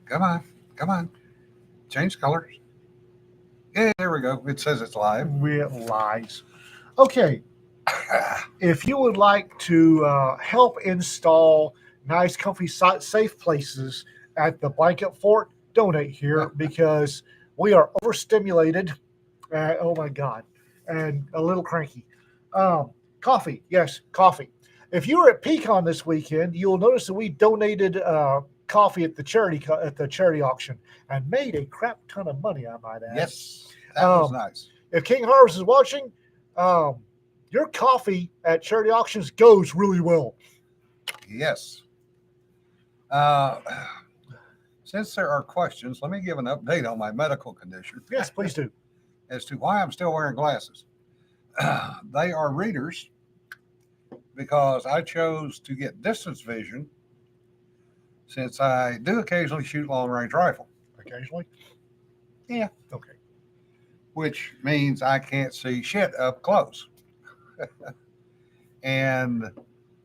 Come on. Come on. Change colors. Yeah, there we go. It says it's live. It lies. Okay, if you would like to help install nice, comfy, safe places at the blanket fort, donate here because we are overstimulated. Oh my God, and a little cranky. Coffee, yes, coffee. If you were at Pecan this weekend, you'll notice that we donated coffee at the charity auction and made a crap ton of money. I might add. Yes, that was nice. If King Harvest is watching, um, your coffee at charity auctions goes really well. Yes. Uh, since there are questions, let me give an update on my medical condition. Yes, please do. As to why I'm still wearing glasses. They are readers because I chose to get distance vision since I do occasionally shoot long range rifle. Occasionally? Yeah. Okay. Which means I can't see shit up close. And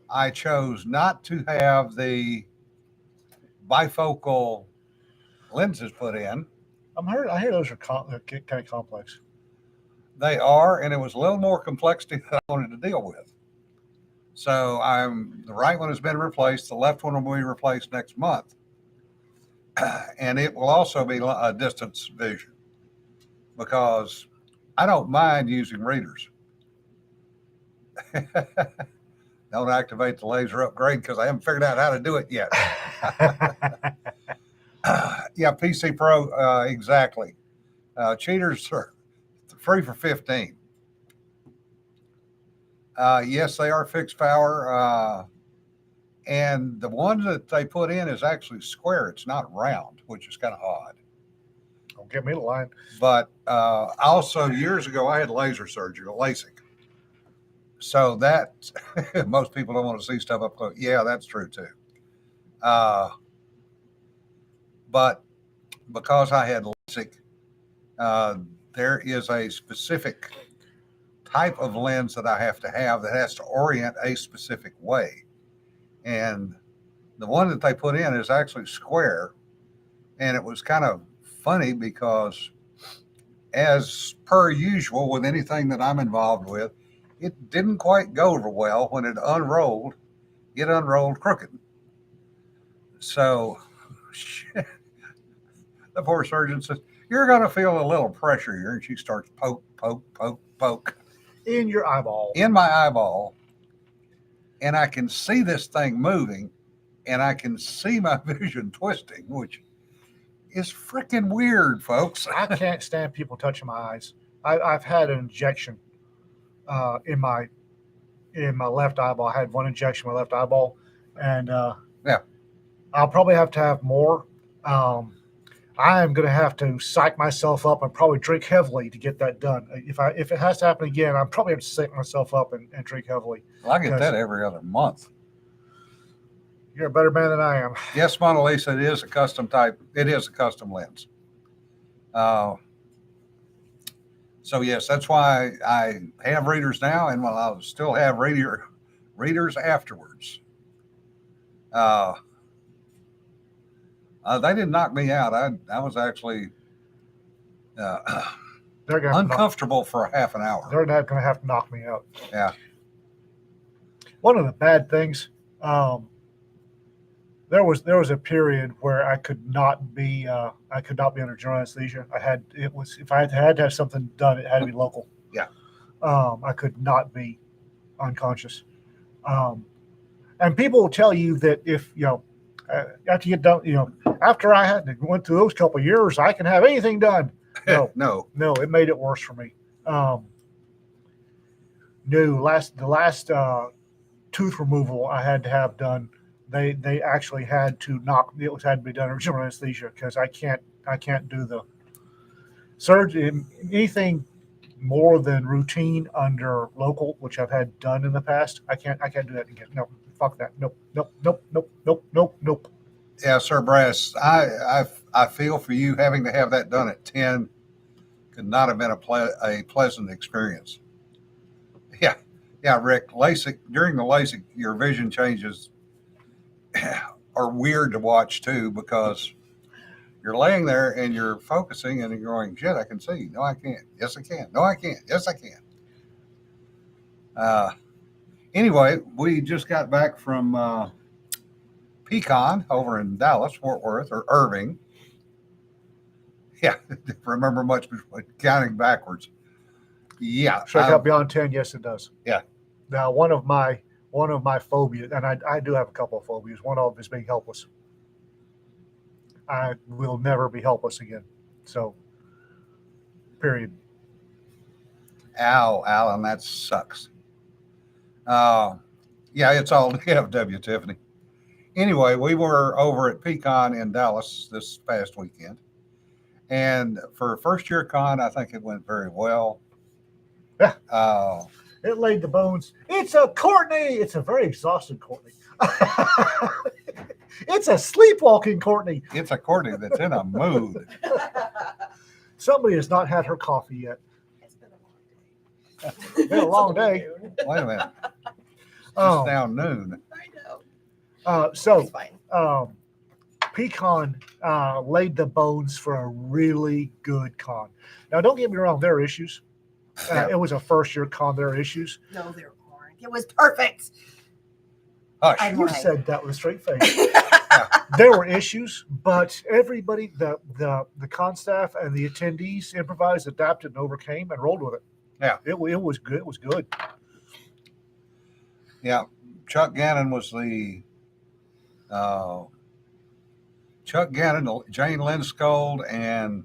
I chose not to have the bifocal lenses put in. I hear those are kind of complex. They are, and it was a little more complexity than I wanted to deal with. So the right one has been replaced. The left one will be replaced next month. And it will also be a distance vision because I don't mind using readers. Don't activate the laser upgrade because I haven't figured out how to do it yet. Yeah, PC Pro, exactly. Cheaters are free for 15. Yes, they are fixed power. And the one that they put in is actually square. It's not round, which is kind of odd. Don't get me the line. But also, years ago, I had laser surgery, LASIK. So that, most people don't want to see stuff up close. Yeah, that's true too. But because I had LASIK, there is a specific type of lens that I have to have that has to orient a specific way. And the one that they put in is actually square. And it was kind of funny because, as per usual with anything that I'm involved with, it didn't quite go over well when it unrolled. It unrolled crooked. So the poor surgeon says, "You're going to feel a little pressure here." And she starts poke, poke, poke, poke. In your eyeball. In my eyeball. And I can see this thing moving, and I can see my vision twisting, which is freaking weird, folks. I can't stand people touching my eyes. I've had an injection in my left eyeball. I had one injection in my left eyeball, and yeah, I'll probably have to have more. I am going to have to psych myself up and probably drink heavily to get that done. If it has to happen again, I'm probably have to psych myself up and drink heavily. Well, I get that every other month. You're a better man than I am. Yes, Mona Lisa, it is a custom type. It is a custom lens. So yes, that's why I have readers now, and I'll still have readers afterwards. They didn't knock me out. I was actually uncomfortable for a half an hour. They're not going to have to knock me out. Yeah. One of the bad things, there was a period where I could not be under general anesthesia. If I had to have something done, it had to be local. Yeah. I could not be unconscious. And people will tell you that if after you get done, after I went through those couple of years, I can have anything done. No, it made it worse for me. The last tooth removal I had to have done, they actually had to had to be done under general anesthesia because I can't do the surgery, anything more than routine under local, which I've had done in the past. I can't do that again. No, fuck that. Nope. Yeah, Sir Brass, I feel for you having to have that done at 10 could not have been a pleasant experience. Yeah, Rick, during the LASIK, your vision changes are weird to watch too, because you're laying there and you're focusing and you're going, shit, I can see. No, I can't. Yes, I can. No, I can't. Yes, I can. Anyway, we just got back from Pecan over in Dallas, Fort Worth, or Irving. Yeah, remember much counting backwards. Yeah. Check out Beyond 10. Yes, it does. Yeah. Now, one of my phobias, and I do have a couple of phobias. One of them is being helpless. I will never be helpless again. So, period. Ow, Alan, that sucks. Yeah, it's all DFW, Tiffany. Anyway, we were over at Pecan in Dallas this past weekend. And for a first year con, I think it went very well. Yeah. Uh, It laid the bones. It's a Courtney. It's a very exhausted Courtney. It's a sleepwalking Courtney. it's a Courtney that's in a mood. Somebody has not had her coffee yet. It's been a long day. Been a long day. Wait a minute. It's Oh. now noon. I know. So It's fine. Pecan laid the bones for a really good con. Now, don't get me wrong, there are issues. Yeah. It was a first year con, there are issues. No, there aren't. It was perfect. Hush. I- You Right. said that with a straight face. There were issues, but everybody, the con staff and the attendees improvised, adapted, and overcame and rolled with it. Yeah. It was good. It was good. Yeah. Chuck Gannon was the Chuck Gannon, Jane Linscold, and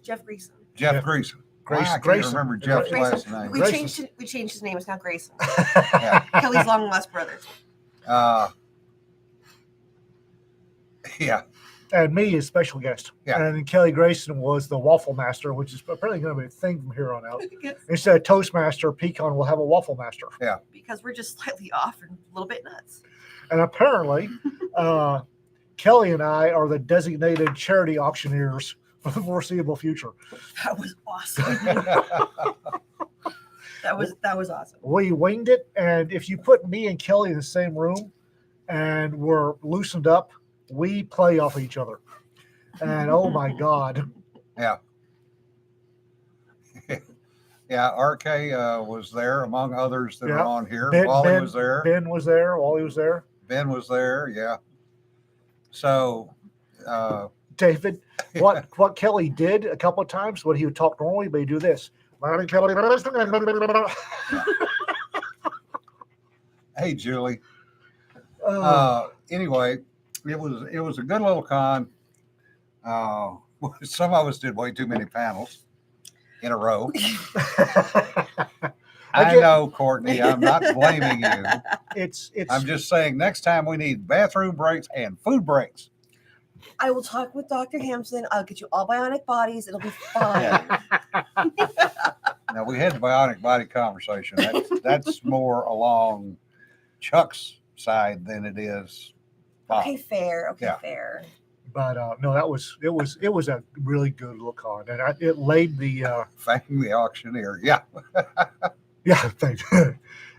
Jeff Greason. Jeff Yeah. Greason. Grayson- I can't Grayson. remember Jeff's Grayson. last name. We Grayson. changed his name. It's now Grayson. Yeah. Kelly's long lost brother. Yeah. And me as special guest. Yeah. And then Kelly Grayson was the waffle master, which is apparently going to be a thing from here on out. Instead of Toastmaster, Pecan will have a waffle master. Because we're just slightly off and a little bit nuts. And apparently, Kelly and I are the designated charity auctioneers for the foreseeable future. That was awesome. that was awesome. We winged it, and if you put me and Kelly in the same room and we're loosened up, we play off each other. And oh my God. Yeah. Yeah. RK was there among others that Yeah. are on here. Ben- Wally Ben- was there. Ben was there, Wally was there. Ben was there. Yeah. So, David, what Kelly did a couple of times when he would talk normally, but he'd do this. hey, Julie. Uh, Anyway, it was a good little con. Some of us did way too many panels in a row. I get- know, Courtney. I'm not blaming you. it's I'm just saying next time we need bathroom breaks and food breaks. I will talk with Dr. Hampson. I'll get you all bionic bodies. It'll be fine. Now we had the bionic body conversation. That's more along Chuck's side than it is Bob. Okay, fair. Okay, Yeah. fair. but no, it was a really good little con, and it laid the Fang the auctioneer. Yeah. thanks.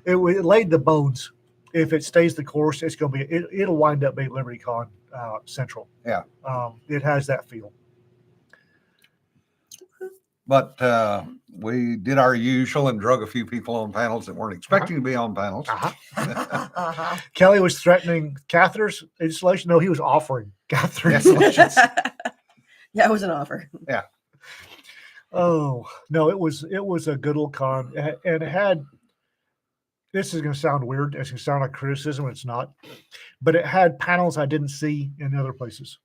It laid the bones. If it stays the course, it's going to be it'll wind up being Liberty Con Central. Yeah. It has that feel. But we did our usual and drug a few people on panels that weren't expecting to be on panels. Uh-huh. Kelly was threatening catheters installation. No, he was offering catheter installations. Yeah, it was an offer. Oh no, it was a good little con, and it had. This is going to sound weird. It's going to sound like criticism. It's not, but it had panels I didn't see in other places.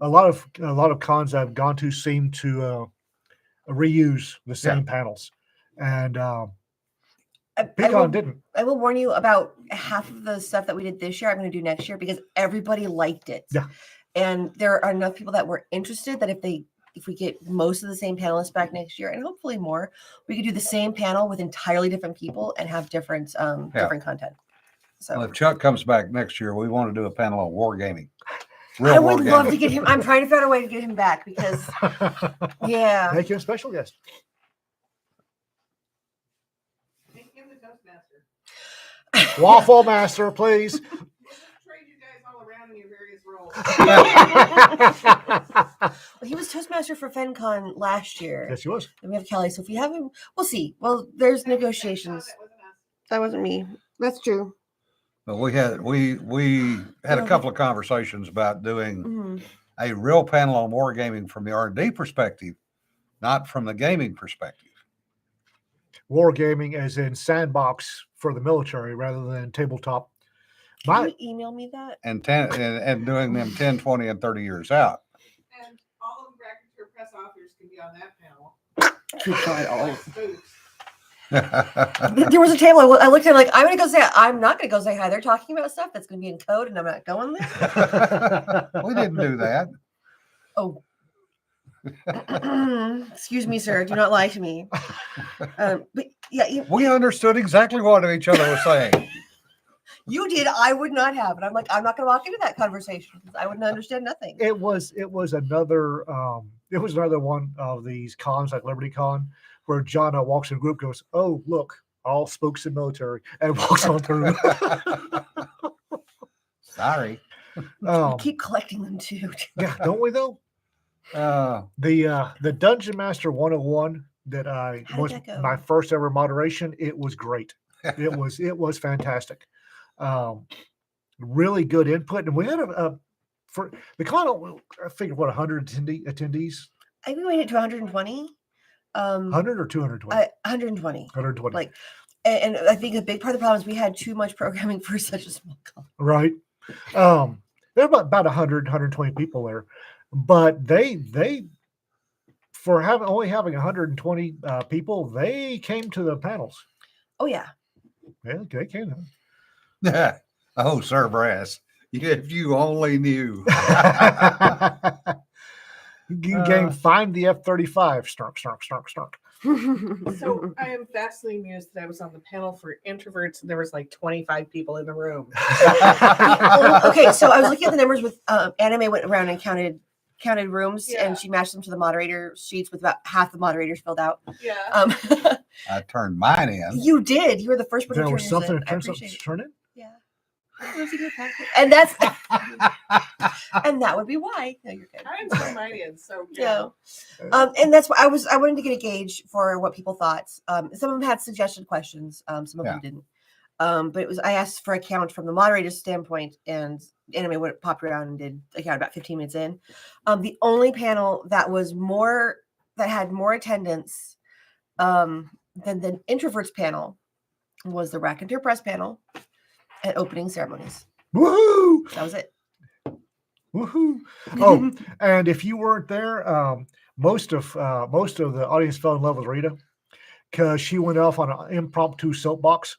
A lot of cons I've gone to seem to reuse the same panels, and Pecan didn't. I will warn you about half of the stuff that we did this year. I'm going to do next year because everybody liked it. Yeah. And there are enough people that were interested that if we get most of the same panelists back next year and hopefully more, we could do the same panel with entirely different people and have different different content. So Well, if Chuck comes back next year, we want to do a panel on wargaming. I would love to get him. I'm trying to figure out a way to get him back because yeah. Make him a special guest. Make him the Toastmaster. Waffle master, please. Trade you guys all around in your various roles. He was Toastmaster for FenCon last year. Yes, he was. And we have Kelly. So if we have him, we'll see. Well, there's That was negotiations. That wasn't us. That wasn't me. That's true. But we had a couple of conversations about doing Mhm. a real panel on wargaming from the R&D perspective, not from the gaming perspective. Wargaming as in sandbox for the military rather than tabletop. Can My you email me that? And doing them 10, 20, and 30 years out. And all of the Racketeer press authors can be on that panel. Good God, all Like of spooks. There was a table. I looked at it like, I'm going to go say, I'm not going to go say hi. They're talking about stuff that's going to be in code and I'm not going there. We didn't do that. Oh. Excuse me, sir. Do not lie to me. But yeah, We understood exactly what each other was saying. you did. I would not have. And I'm like, I'm not going to walk into that conversation because I wouldn't understand nothing. it was another one of these cons like Liberty Con where John walks in a group, goes, "Oh, look, all spooks in military," and walks on through. Sorry. We keep collecting them too. Yeah, don't we though? The Dungeon Master 101 that I How did was that go? my first ever moderation, it was great. It was fantastic. Really good input, and we had for the con. I figured 100 attendees, I think we made it to 120. 100 or 220, 120. 120, Like, and I think a big part of the problem is we had too much programming for such a small con. right? There were about 100, 120 people there, but they for only having 120 people, they came to the panels. Oh yeah. Yeah, they came. Oh, Sir Brass, if you only knew. Game find the F-35. Snark, snark, snark, snark. So I am vastly amused that I was on the panel for introverts and there was like 25 people in the room. Okay, so I was looking at the numbers with Anime went around and counted rooms Yeah. and she matched them to the moderator sheets with about half the moderators filled out. Yeah. I turned mine in. You did. You were the first one There to was turn something yours in. I to appreciate it. turn in. Yeah. It was in your packet. And that's and that would be why. No, you're good. I didn't turn mine in, so No. And that's why I wanted to get a gauge for what people thought. Some of them had suggested questions, some of them didn't. But I asked for a count from the moderator's standpoint, and Anime went popped around and did a count about 15 minutes in. The only panel that had more attendance than the introverts panel was the Raconteur Press panel at opening ceremonies. Woohoo! That was it. Woohoo! Oh, and if you weren't there, most of the audience fell in love with Rita because she went off on an impromptu soapbox,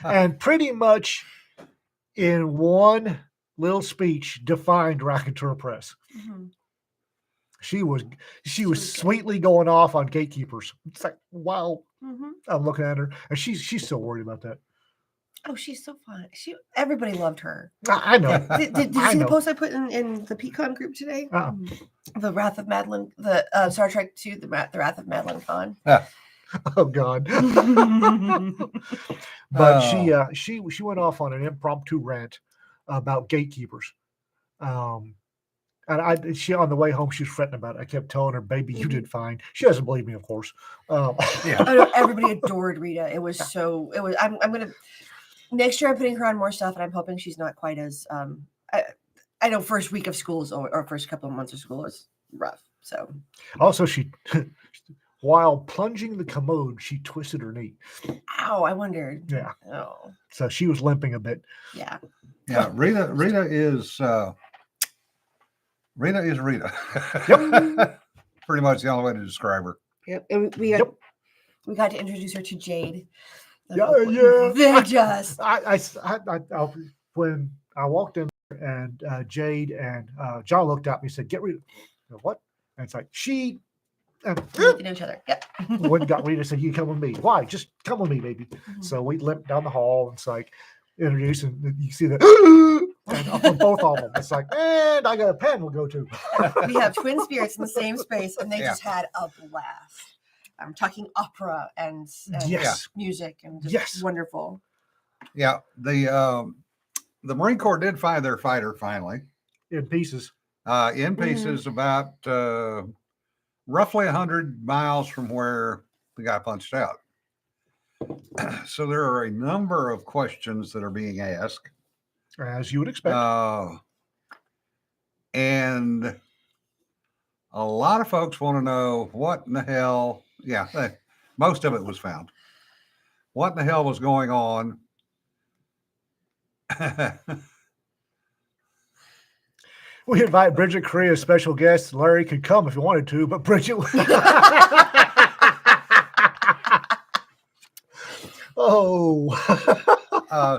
and pretty much in one little speech defined Raconteur Press. Mhm. She was sweetly going off on gatekeepers. It's like, wow. Mhm. I'm looking at her, and she's still worried about that. Oh, she's so fun. Everybody loved her. I know. Did you I see the know. post I put in the Pecan group today? Uh-uh. The Wrath of Madeline, the Star Trek 2, the Wrath of Madeline Con. Oh God. But she went off on an impromptu rant about gatekeepers. And she on the way home she was fretting about it. I kept telling her, "Baby, you did fine." She doesn't believe me, of course. Yeah. I know, everybody adored Rita. I'm gonna next year I'm putting her on more stuff, and I'm hoping she's not quite as I know first week of school is or first couple of months of school is rough. So Also, she while plunging the commode, she twisted her knee. ow, I wondered. Yeah. Oh. So she was limping a bit. Yeah. Yeah, Rita is Rita. Yep. Pretty much the only way to describe her. Yep. And we got to introduce her to Jade. Yeah. They're just I when I walked in and Jade and John looked at me and said, "Get Rita." I go, "What?" And it's like she and get to know each other. Yep. when got Rita said, "You come with me." Why? Just come with me, baby. Mhm. So we limped down the hall and it's like introduced, and you see the and up on both of them. It's like, and I got a panel to go to. We have twin spirits in the same space, and they Yeah. just had a blast. I'm talking opera and Yes. music and just Yes. wonderful. Yeah, the the Marine Corps did find their fighter finally in pieces. in pieces about roughly 100 miles from where the guy punched out. So there are a number of questions that are being asked. As you would expect. And a lot of folks want to know what in the hell, most of it was found. What in the hell was going on? We invite Bridget Correa as special guest. Larry could come if he wanted to, but Bridget.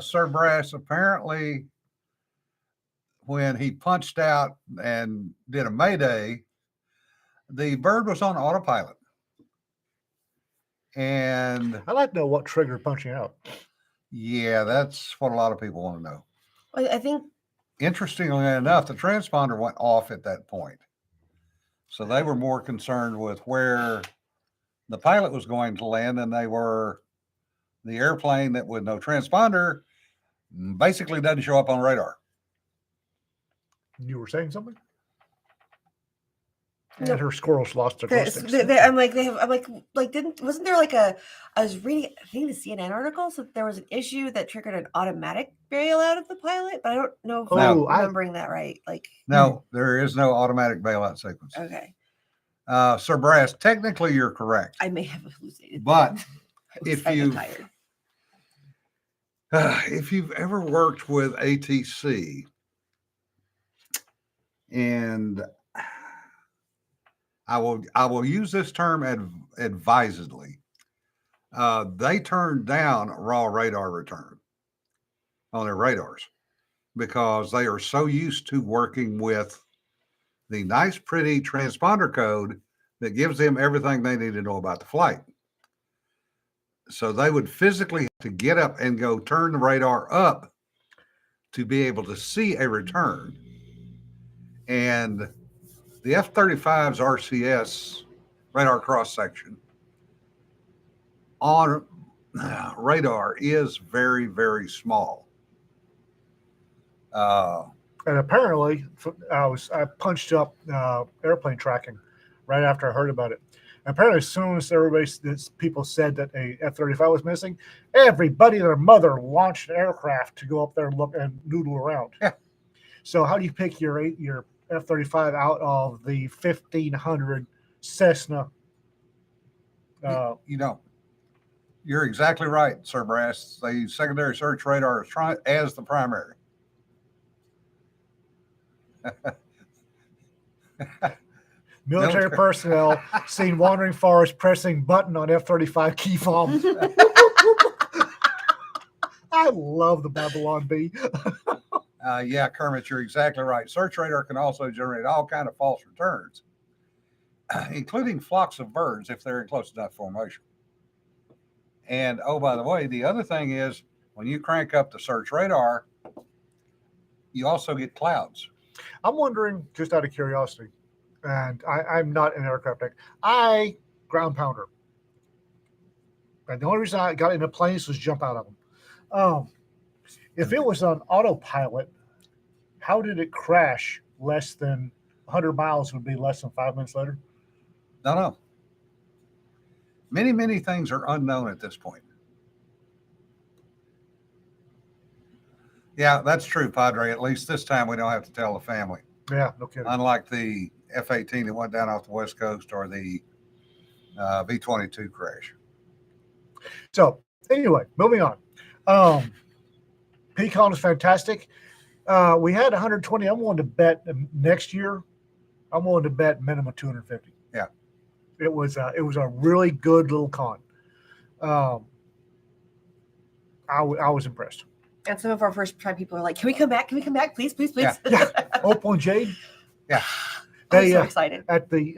Sir Brass, apparently, when he punched out and did a mayday, the bird was on autopilot. And I'd like to know what triggered punching out. Yeah, that's what a lot of people want to know. I think, interestingly enough, the transponder went off at that point. So they were more concerned with where the pilot was going to land than they were the airplane that with no transponder basically doesn't show up on radar. You were saying something? And Nope. her squirrels lost their glow sticks. wasn't there like I was reading, I think the CNN article, so there was an issue that triggered an automatic bailout of the pilot, but I don't know if I'm remembering that right. No, there is no automatic bailout sequence. Okay. Sir Brass, technically you're correct. I may have hallucinated. But if you've ever worked with ATC, and I will use this term advisedly. They turned down raw radar return on their radars because they are so used to working with the nice, pretty transponder code that gives them everything they need to know about the flight. So they would physically have to get up and go turn the radar up to be able to see a return. And the F-35's RCS, radar cross section, on radar is very, very small. And apparently, I punched up airplane tracking right after I heard about it. And apparently, as soon as people said that a F-35 was missing, everybody and their mother launched an aircraft to go up there and look and noodle around. Yeah. So how do you pick your F-35 out of the 1,500 Cessna? You don't. You're exactly right, Sir Brass. The secondary search radar is trying as the primary. Military personnel seen wandering forest pressing button on F-35 key fob. I love the Babylon Bee. Yeah, Kermit, you're exactly right. Search radar can also generate all kind of false returns, including flocks of birds if they're in close enough formation. And oh, by the way, the other thing is when you crank up the search radar, you also get clouds. I'm wondering, just out of curiosity, and I'm not an aircraft tech, I ground pounder. And the only reason I got into planes was jump out of them. If it was on autopilot, how did it crash less than 100 miles would be less than 5 minutes later? No. Many, many things are unknown at this point. Yeah, that's true, Padre. At least this time we don't have to tell the family. Yeah, no kidding. Unlike the F-18 that went down off the West Coast or the V-22 crash. So anyway, moving on. Pecan is fantastic. We had 120. I'm willing to bet next year. I'm willing to bet minimum 250. Yeah, it was a really good little con. I was impressed. And some of our first time people are like, "Can we come back? Can we come back, please, please, please?" Yeah. Opal and Jade. Yeah, I'm so excited. At the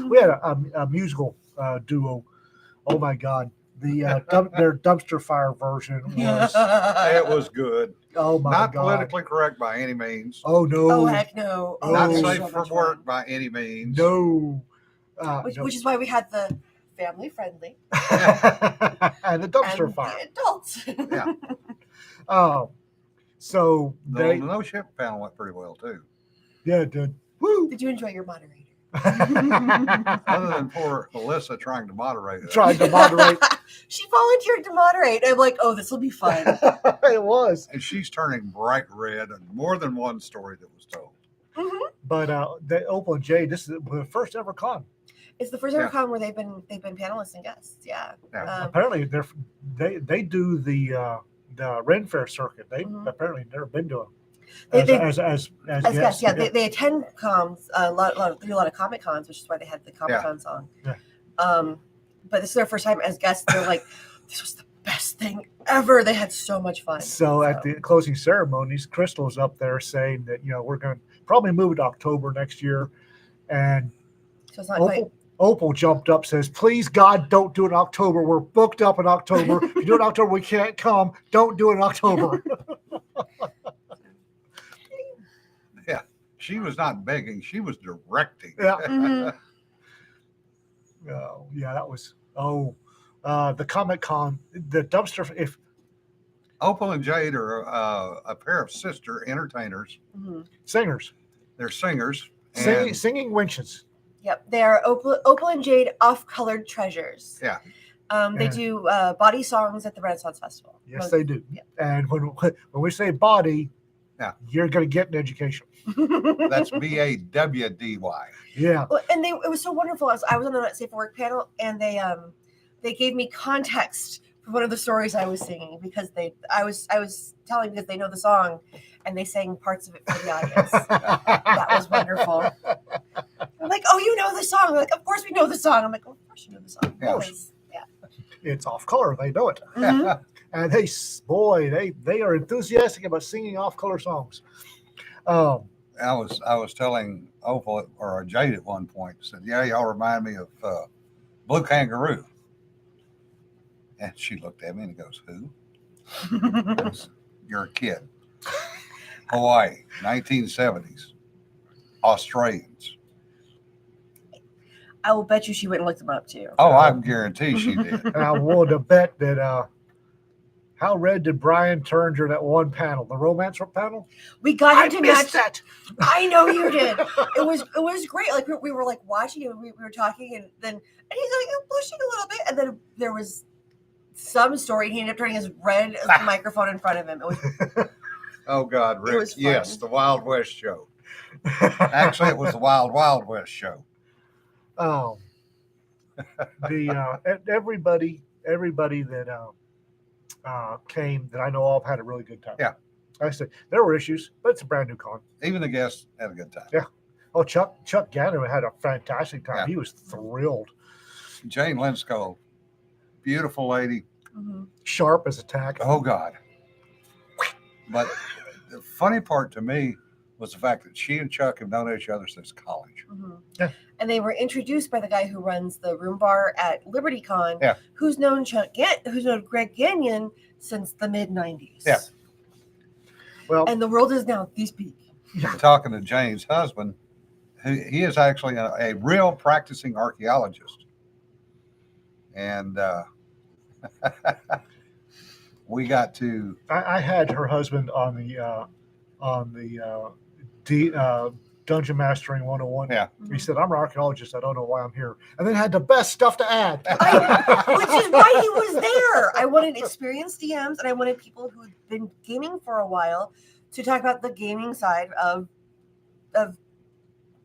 we had a musical duo. Oh my God. Their dumpster fire version was. It was good. Oh my Not God! Not politically correct by any means. Oh no! Oh heck no! Not safe for work by any means. No. Which is why we had the family friendly and the dumpster and fire. the adults. Yeah. So The no ship panel went pretty well too. yeah, it did. Woo! Did you enjoy your moderator? Other than poor Melissa trying to moderate it. Trying to moderate. She volunteered to moderate. I'm like, oh, this will be fun. It was. And she's turning bright red and more than one story that was told. Mhm. But the Opal and Jade, this is the first ever con. It's the first ever Yeah. con where they've been panelists and guests. Yeah. Yeah. Apparently, they do the Ren Fair circuit. They Mhm. apparently never been to They- them they- as As guests. guests, yeah, they attend cons they do a lot of Comic Cons, which is why they had the Comic Con song. Yeah. But this is their first time as guests. They're like, this was the best thing ever. They had so much fun. So at the closing ceremonies, Crystal's up there saying that we're going to probably move it to October next year, and So it's not quite. Opal jumped up, says, "Please God, don't do it in October. We're booked up in October. If you do it in October, we can't come. Don't do it in October." Yeah. She was not begging, she was directing. Yeah. Mhm. Oh, yeah, that was the Comic Con, the dumpster. If Opal and Jade are a pair of sister entertainers. Mhm. singers They're singers. singing winches, Yep, they are Opal and Jade off-colored treasures. Yeah. They Yeah. do body songs at the Renaissance Festival. yes, they do. Yeah. And when we say body, Yeah. you're going to get an education. That's BAWDY. Yeah, Well, and it was so wonderful. I was on the Not Safe for Work panel, and they gave me context for one of the stories I was singing because I was telling because they know the song, and they sang parts of it for the audience. That was wonderful. I'm like, oh, you know the song? They're like, of course we know the song. I'm like, oh, of course you know the song. Yeah. Always. Yeah. it's off color. They know it, Mhm. and they are enthusiastic about singing off color songs. I was telling Opal or Jade at one point, said, "Yeah, y'all remind me of Blue Kangaroo." And she looked at me and goes, "Who?" I goes, "You're a kid." Hawaii, 1970s. Australians. I will bet you she went and looked them up too. Oh, I guarantee she did. And I willing to bet that how red did Brian turn during that one panel, the romance panel? We got him to match. that. I know you did. It was great. Like we were like watching it. We were talking, and he's like blushing a little bit, and then there was some story. He ended up turning his red as the microphone in front of him. It was Oh God, Rick. was fun. Yes, the Wild West show. Actually, it was the Wild Wild West show. Everybody that came that I know of had a really good time. Yeah. I said there were issues, but it's a brand new con. Even the guests had a good time. Yeah. Oh, Chuck Gannon had a fantastic time. Yeah. He was thrilled. Jane Linscole, beautiful lady. Mhm. Sharp as a tack. Oh God. But the funny part to me was the fact that she and Chuck have known each other since college. Mhm. Yeah. And they were introduced by the guy who runs the room bar at LibertyCon, Yeah. who's known Greg Gagnon since the mid '90s. Yeah. Well, And the world is now this big. Talking to Jane's husband, he is actually a real practicing archaeologist. And we got to I had her husband on the Dungeon Mastering 101. Yeah. He said, "I'm an archaeologist. I don't know why I'm here," and then had the best stuff to add. Which is why he was there. I wanted experienced DMs, and I wanted people who had been gaming for a while to talk about the gaming side of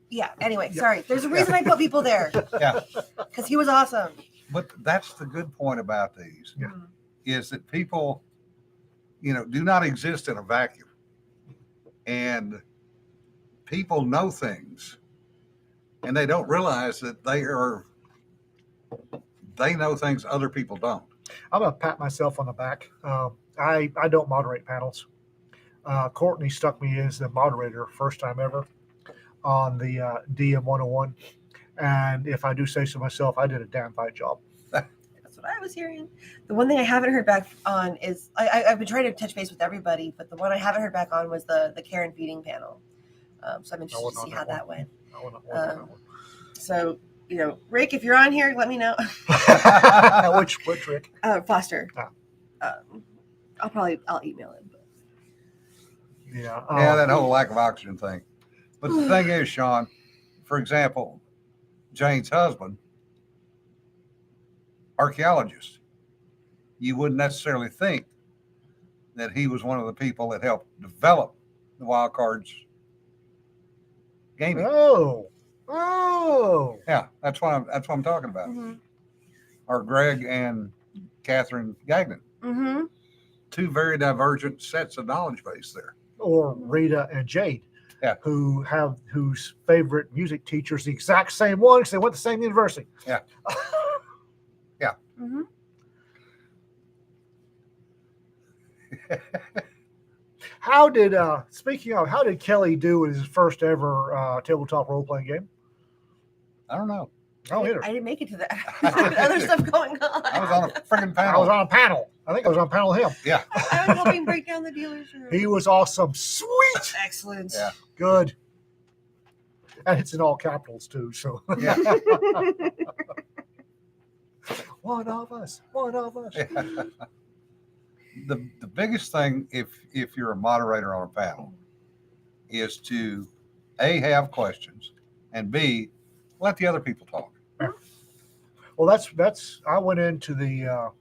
yeah. Anyway, Yeah. sorry. There's a reason I put people there. Yeah. Because he was awesome. But that's the good point about these Yeah. Mhm. is that people, do not exist in a vacuum. And people know things and they don't realize that they know things other people don't. I'm gonna pat myself on the back. I don't moderate panels. Courtney stuck me as the moderator first time ever on the DM 101, and if I do say so myself, I did a damn fine job. That's what I was hearing. The one thing I haven't heard back on is I've been trying to touch base with everybody, but the one I haven't heard back on was the Karen feeding panel. So I'm interested to see how that went. I wanna work on that So, Rick, if you're on here, let me know. one. Which Rick? Foster. Ah. I'll email him. Yeah. Yeah, that whole lack of oxygen thing. But the thing is, Sean, for example, Jane's husband, archaeologist, you wouldn't necessarily think that he was one of the people that helped develop the wild cards gaming. Oh. Yeah, that's what I'm talking about. Mm-hmm. Or Greg and Catherine Gagnon. Mm-hmm. Two very divergent sets of knowledge base there. Or Rita and Jade. Yeah. Whose favorite music teacher is the exact same one because they went to the same university. Yeah. Mm-hmm. How did how did Kelly do with his first ever tabletop role playing game? I don't know. Oh, either. I didn't make it to that. Other stuff going on. I was on a friggin' I was panel. on a panel. I think I was on a panel with him. Yeah. I was helping break down the dealer's room. He was awesome. Sweet. Excellent. Yeah. Good. And it's in all capitals too. So Yeah. one of us. One of us. The biggest thing if you're a moderator on a panel is to A, have questions, and B, let the other people talk. Well, that's. I went into the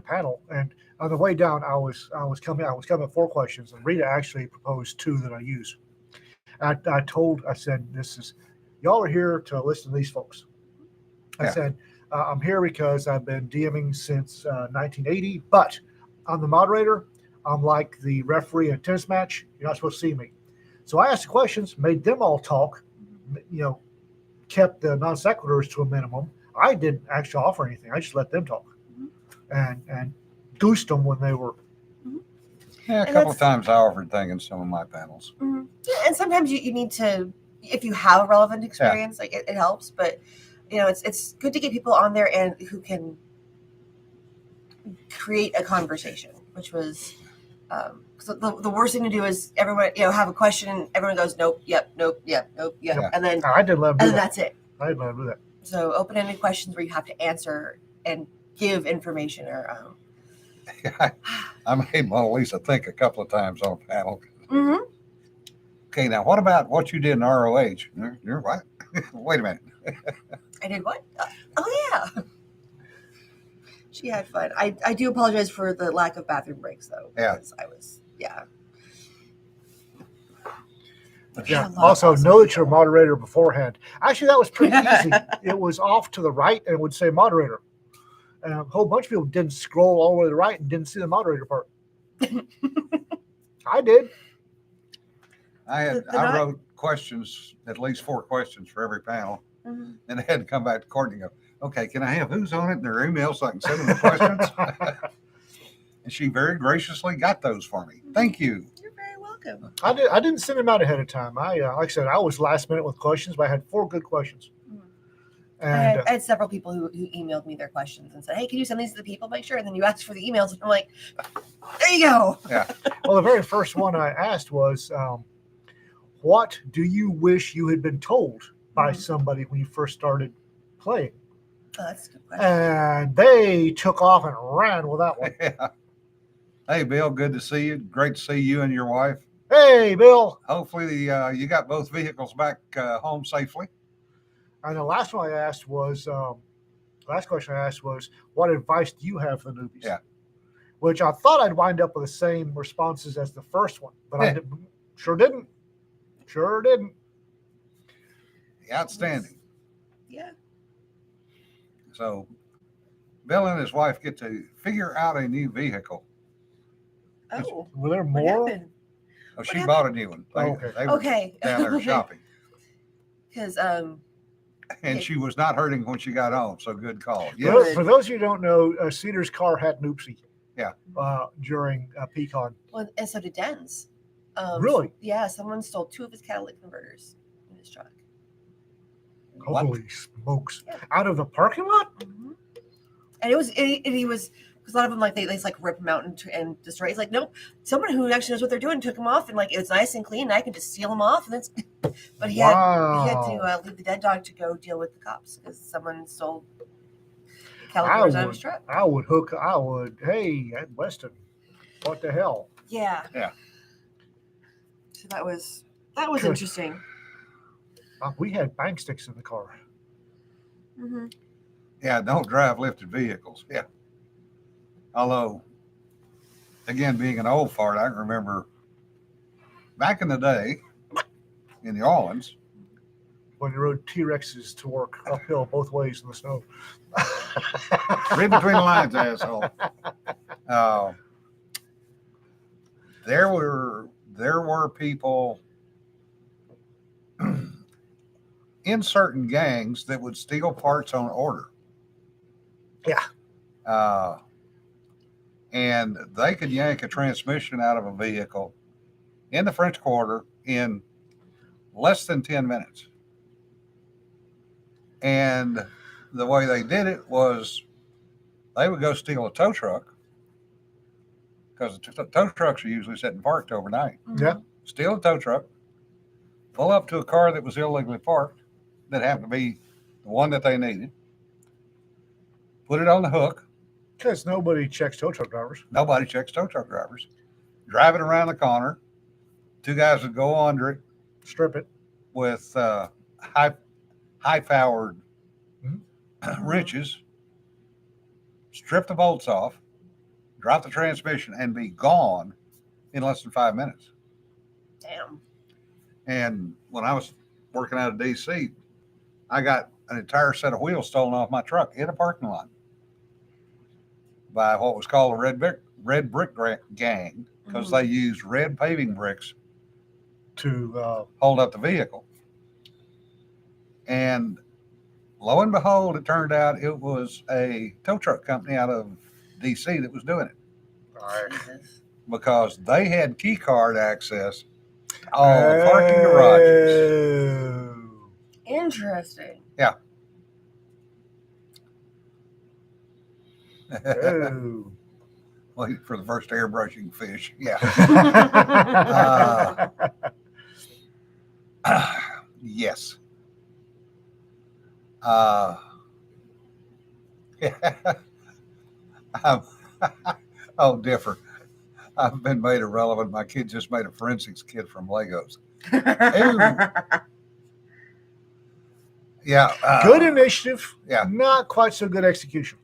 panel, and on the way down, I was coming with 4 questions, and Rita actually proposed 2 that I use. I said, "This is y'all are here to listen to these folks." I Yeah. said, "I'm here because I've been DMing since 1980, but I'm the moderator. I'm like the referee in a tennis match. You're not supposed to see me." So I asked the questions, made them all talk. Kept the non sequiturs to a minimum. I didn't actually offer anything. I just let them talk, and goosed them when they were. Yeah, a And couple of that's- times I offered things in some of my panels. Mhm. Yeah, and sometimes you need to, if you have a relevant experience, like it helps. But it's good to get people on there and who can create a conversation, which was. So the worst thing to do is everyone have a question and everyone goes nope, yep, nope, yep, nope, yep, Yeah. and then I didn't let them do that. that's it. I didn't let them do that. So open-ended questions where you have to answer and give information or. I made Mona Lisa think a couple of times on a panel. Mm-hmm. Okay, now what about what you did in ROH? You're what? Wait a minute. I did what? Oh yeah. She had fun. I do apologize for the lack of bathroom breaks though. Yeah. Because I was yeah. Yeah. A lot of Also, awesome know that you're a people. moderator beforehand. Actually, that was pretty easy. It was off to the right and it would say moderator. And a whole bunch of people didn't scroll all the way to the right and didn't see the moderator part. I did. I not- wrote questions, at least 4 questions for every panel, Mhm. and I had to come back to Courtney and go, okay, can I have who's on it and their email so I can send them the questions? And she very graciously got those for me. Thank you. You're very welcome. I didn't send them out ahead of time. Like I said, I was last minute with questions, but I had 4 good questions. Mhm. And I had several people who emailed me their questions and said, "Hey, can you send these to the people?" I'm like, sure. And then you ask for the emails, and I'm like, "There you go." well, the very first one I asked was, what do you wish you had been told by Mhm. somebody when you first started playing? Oh, that's a good question. And they took off and ran with that one. Yeah. Hey, Bill, good to see you. Great to see you and your wife. Hey, Bill. Hopefully, you got both vehicles back home safely. And the last one I asked was, last question I asked was, what advice do you have for the newbies? Yeah. Which I thought I'd wind up with the same responses as the first one, but I Yeah. sure didn't. Sure didn't. Outstanding. Yeah. So, Bill and his wife get to figure out a new vehicle. Oh, Were there what more? happened? Oh, she happened? bought a new one. They, Oh, okay. they were Okay. down there shopping, Because and she was not hurting when she got home. So, good call. For Yes. those- For those of you who don't know, Cedar's car had an oopsie. Yeah. During Pecan. well, and so did Den's. Really? Yeah. Someone stole 2 of his catalytic converters in his truck. What? Holy smokes! Yeah. Out of the parking lot? Mm-hmm. And he was because a lot of them they just like rip them out and destroy. He's like, nope. Someone who actually knows what they're doing took them off, and like it's nice and clean. And I can just seal them off, and that's. But he had to leave the dead dog to go deal with the cops because someone stole calipers out of his truck. I would. Hey, at Weston, what the hell? Yeah. Yeah. So that was Good. interesting. We had bang sticks in the car. Mm-hmm. Yeah, don't drive lifted vehicles. Yeah. Although, again, being an old fart, I can remember back in the day in New Orleans. When you rode T-Rexes to work uphill both ways in the snow. Read between the lines, asshole. There were people in certain gangs that would steal parts on order. Yeah. And they could yank a transmission out of a vehicle in the French Quarter in less than 10 minutes. And the way they did it was they would go steal a tow truck, because the tow trucks are usually sitting parked overnight. Yeah. Steal a tow truck, pull up to a car that was illegally parked that happened to be the one that they needed, put it on the hook. Because nobody checks tow truck drivers. Nobody checks tow truck drivers. Drive it around the corner. Two guys would go under it Strip it. with high-powered wrenches, strip the bolts off, drop the transmission, and be gone in less than 5 minutes. Damn. And when I was working out of DC, I got an entire set of wheels stolen off my truck in a parking lot by what was called a red brick gang, because they used red paving bricks to hold up the vehicle. And lo and behold, it turned out it was a tow truck company out of DC that was doing it, Jesus. because they had key card access to all the parking garages. Interesting. Yeah. Oh. Wait for the first airbrushing fish. Yeah. Yes. Oh, different. I've been made irrelevant. My kid just made a forensics kit from Legos. Yeah. Good initiative. Yeah. Not quite so good execution.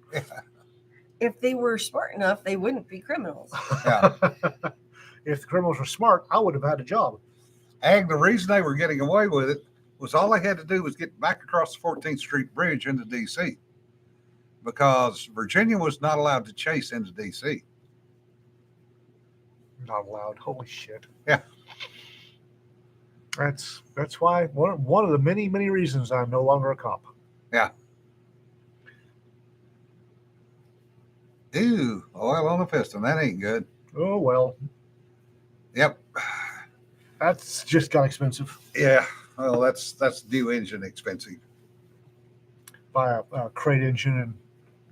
If they were smart enough, they wouldn't be criminals. Yeah. If the criminals were smart, I would have had a job. And the reason they were getting away with it was all they had to do was get back across the 14th Street Bridge into D.C., because Virginia was not allowed to chase into D.C. Not allowed. Holy shit. Yeah. That's why one of the many reasons I'm no longer a cop. Yeah. Ooh, oil on the piston. That ain't good. Oh well. Yep. That's just got expensive. Yeah. Well, that's new engine expensive. Buy a crate engine and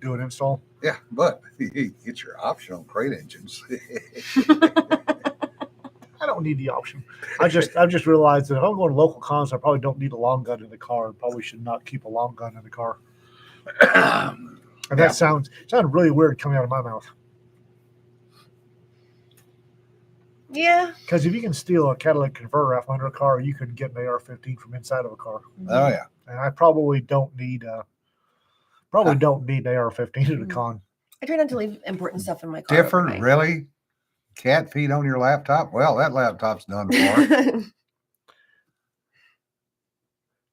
do an install. Yeah, but you get your option on crate engines. I don't need the option. I've just realized that if I'm going to local cons, I probably don't need a long gun in the car. I probably should not keep a long gun in the car. And that sounded really weird coming out of my mouth. Yeah. Because if you can steal a catalytic converter off under a car, you can get an AR-15 from inside of a car. Oh yeah. And I probably don't need an AR-15 at a con. I try not to leave important stuff in my car. Different, overnight. really? Cat feed on your laptop? Well, that laptop's done for it.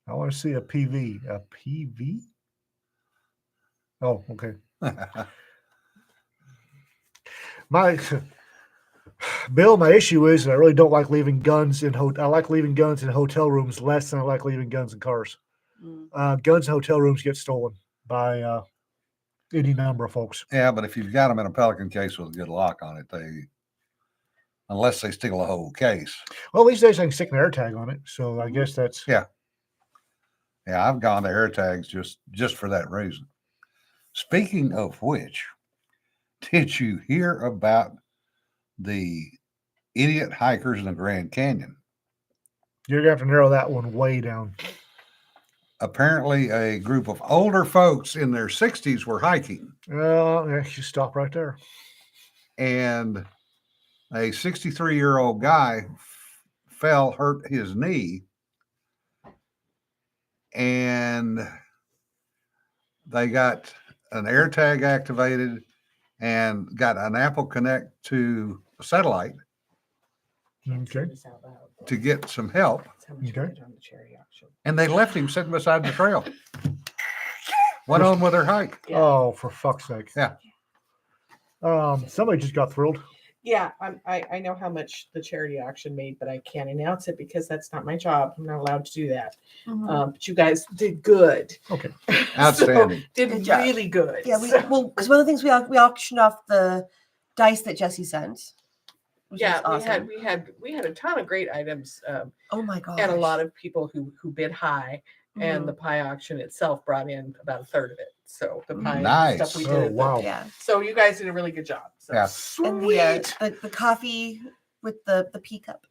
I want to see a PV. A PV? Oh, okay. My issue is that I really don't like leaving guns in I like leaving guns in hotel rooms less than I like leaving guns in cars. Guns in hotel rooms get stolen by any number of folks. Yeah, but if you've got them in a Pelican case with a good lock on it, unless they steal a whole case. Well, these days I can stick an air tag on it, so I guess that's Yeah. Yeah, I've gone to air tags just for that reason. Speaking of which, did you hear about the idiot hikers in the Grand Canyon? You're gonna have to narrow that one way down. Apparently, a group of older folks in their 60s were hiking. Yeah, you stop right there. And a 63-year-old guy fell, hurt his knee, and they got an air tag activated and got an Apple Connect to a satellite Can't say Okay. this out loud. to get some help, That's how much Okay. we did on the charity auction. and they left him sitting beside the trail. Went on with their hike. Yeah. Oh, for fuck's sake. Yeah. Somebody just got thrilled. Yeah, I know how much the charity auction made, but I can't announce it because that's not my job. I'm not allowed to do that. Mhm. But you guys did good. Okay. Outstanding. Did Good job. really good. Yeah, because one of the things we auctioned off the dice that Jesse sent. Which Yeah, is awesome. we had a ton of great items, Oh my god. and a lot of people who bid high. And Mhm. the pie auction itself brought in about a third of it. So the pie Nice. stuff we did. Oh, at the- wow. Yeah. So you guys did a really good job. So. Yeah. And Sweet. the coffee with the pea cup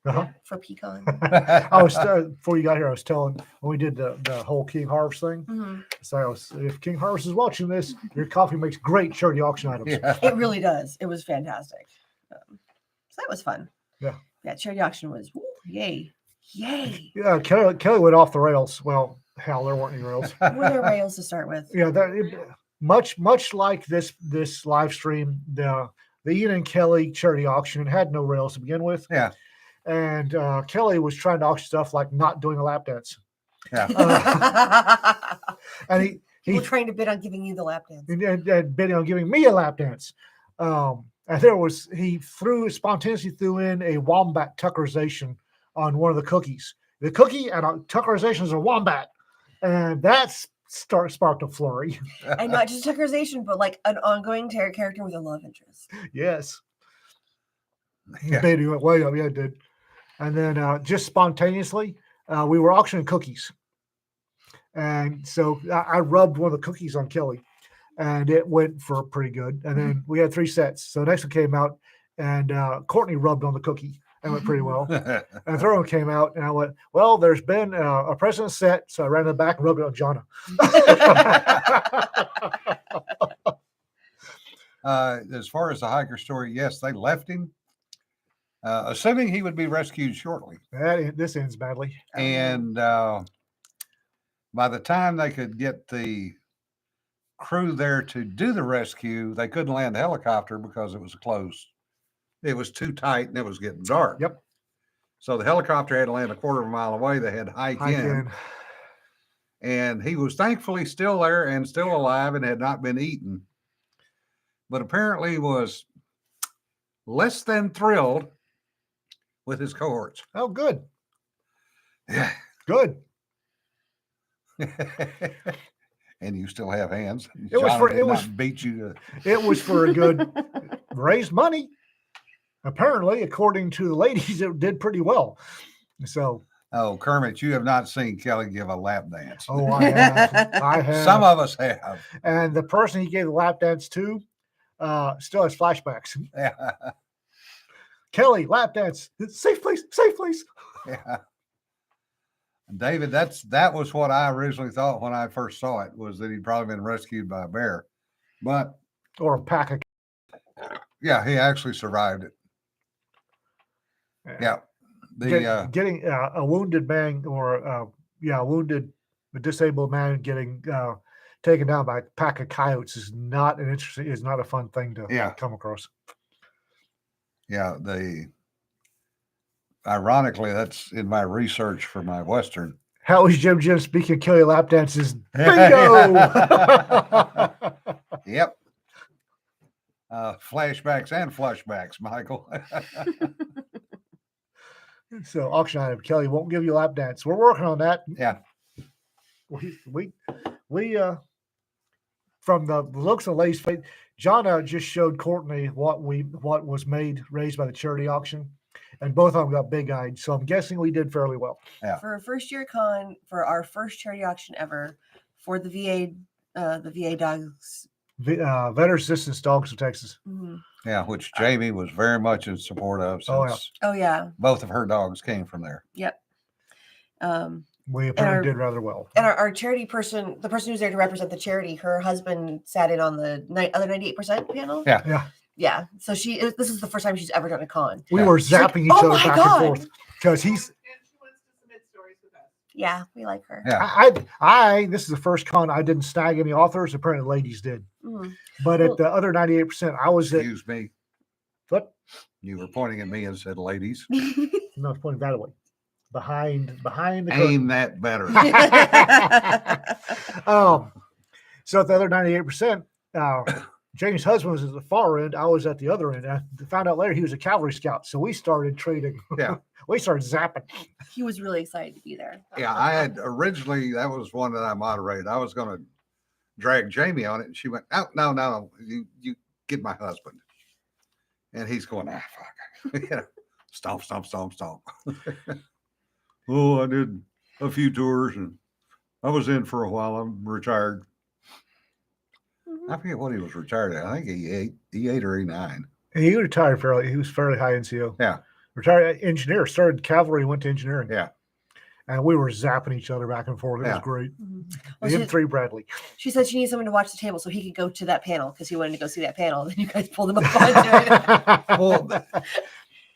Uh-huh. for pecan. I was before you got here. I was telling when we did the whole King Harvest thing. Mhm. So I was, if King Harvest is watching this, your coffee makes great charity auction items. Yeah. It really does. It was fantastic. So that was fun. Yeah. Yeah, charity auction was woo, yay. Yay. Yeah, Kelly went off the rails. Well, hell, there weren't any rails. Were there rails to start with? Yeah, much like this live stream, the Ian and Kelly charity auction had no rails to begin with. Yeah. And Kelly was trying to auction stuff like not doing a lap dance. Yeah. And he People trying to bid on giving you the lap dance. and bidding on giving me a lap dance. And he spontaneously threw in a wombat tuckerization on one of the cookies. The cookie and a tuckerization is a wombat. And that sparked a flurry. And not just tuckerization, but like an ongoing character with a love interest. Yes. Yeah. Baby went way up. Yeah, it did. And then just spontaneously, we were auctioning cookies. And so I rubbed one of the cookies on Kelly, and it went for pretty good. And then we had 3 sets. So the next one came out, and Courtney rubbed on the cookie, and went pretty well. And the third one came out, and I went, well, there's been a precedent set. So I ran to the back and rubbed it on Jonna. As far as the hiker story, yes, they left him, assuming he would be rescued shortly. This ends badly. And by the time they could get the crew there to do the rescue, they couldn't land the helicopter because it was closed. It was too tight and it was getting dark. Yep. So the helicopter had to land a quarter of a mile away. They had to hike in. And he was thankfully still there and still alive and had not been eaten. But apparently was less than thrilled with his cohorts. Oh, good. Yeah. Good. And you still have hands. It was Johnny for- did it was- not beat you. It was for a good raised money. Apparently, according to the ladies, it did pretty well. So, Oh, Kermit, you have not seen Kelly give a lap dance. oh, I have. I have. Some of us have. And the person he gave the lap dance to still has flashbacks. Yeah. Kelly, lap dance. Safe place, safe place. Yeah. David, that was what I originally thought when I first saw it, was that he'd probably been rescued by a bear. But Or a pack of. yeah, he actually survived it. Yeah. Getting a wounded man or a disabled man getting taken down by a pack of coyotes is not a fun thing to come across. Yeah, ironically, that's in my research for my Western. How is Jim speaking of Kelly lap dances? Bingo! Yep. Flashbacks and flushbacks, Michael. So auction item, Kelly won't give you a lap dance. We're working on that. Yeah. We from the looks of Lay's face, Jonna just showed Courtney what was raised by the charity auction, and both of them got big-eyed. So I'm guessing we did fairly well. Yeah. For a first-year con, for our first charity auction ever, for the VA dogs. Veteran Assistance Dogs of Texas. Mhm. Yeah, which Jamie was very much in support of, since Oh yeah. both of her dogs came from there. Yep. We apparently did rather well. And our charity person, the person who's there to represent the charity, her husband sat in on the other 98% panel. Yeah. Yeah. Yeah. So this is the first time she's ever done a con. We Yeah. were She's like, zapping each "Oh other my back God." and forth because And he's. she wants to submit stories with us. Yeah, we like her. Yeah. This is the first con I didn't snag any authors. Apparently, ladies did. Mhm. But Well- at the other 98%, I was at. Excuse me. What? You were pointing at me and said, ladies, No, it's pointing that way. Behind the curtain. aim that better. So at the other 98%, James' husband was at the far end. I was at the other end. I found out later he was a cavalry scout. So we started trading. Yeah. We started zapping. He was really excited to be there. Yeah, I had originally, that was one that I moderated. I was going to drag Jamie on it, and she went, "Oh, no, you get my husband." And he's going, fuck. You know, stomp. Oh, I did a few tours, and I was in for a while. I'm retired. I forget what he was retired at. I think he ate or 89. He retired fairly. He was fairly high NCO. Yeah. Retired engineer. Started cavalry, went to engineering. Yeah. And we were zapping each other back and forth. It was Yeah. great. Well, The M3 Bradley. she said she needs someone to watch the table so he could go to that panel because he wanted to go see that panel. Then you guys pulled him up onto it. Well,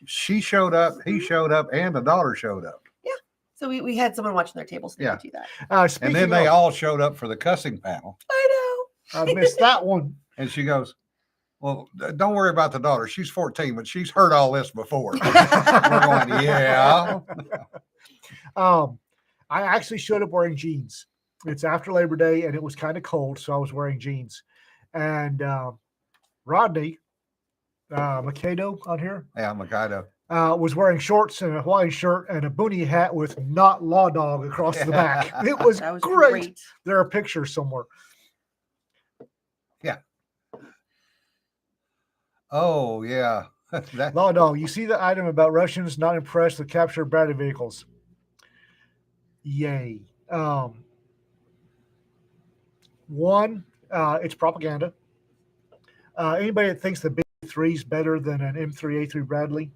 she showed up, he showed up, and the daughter showed up. So we had someone watching their table so they Yeah. could do that. And Speaking then they of, all showed up for the cussing panel. I I missed that one. And she goes, "Well, don't worry about the daughter. She's 14, but she's heard all this before." We're going, yeah. I actually showed up wearing jeans. It's after Labor Day and it was kind of cold, so I was wearing jeans. And Rodney Mikado on here Yeah, Mikado. was wearing shorts and a Hawaiian shirt and a boonie hat with "Not Law Dog" across the back. It was, that was great. great. There are pictures somewhere. Oh, yeah. That, Law Dog, you see the item about Russians not impressed with captured Bradley vehicles. Yay. One, it's propaganda. Anybody that thinks the B3 is better than an M3A3 Bradley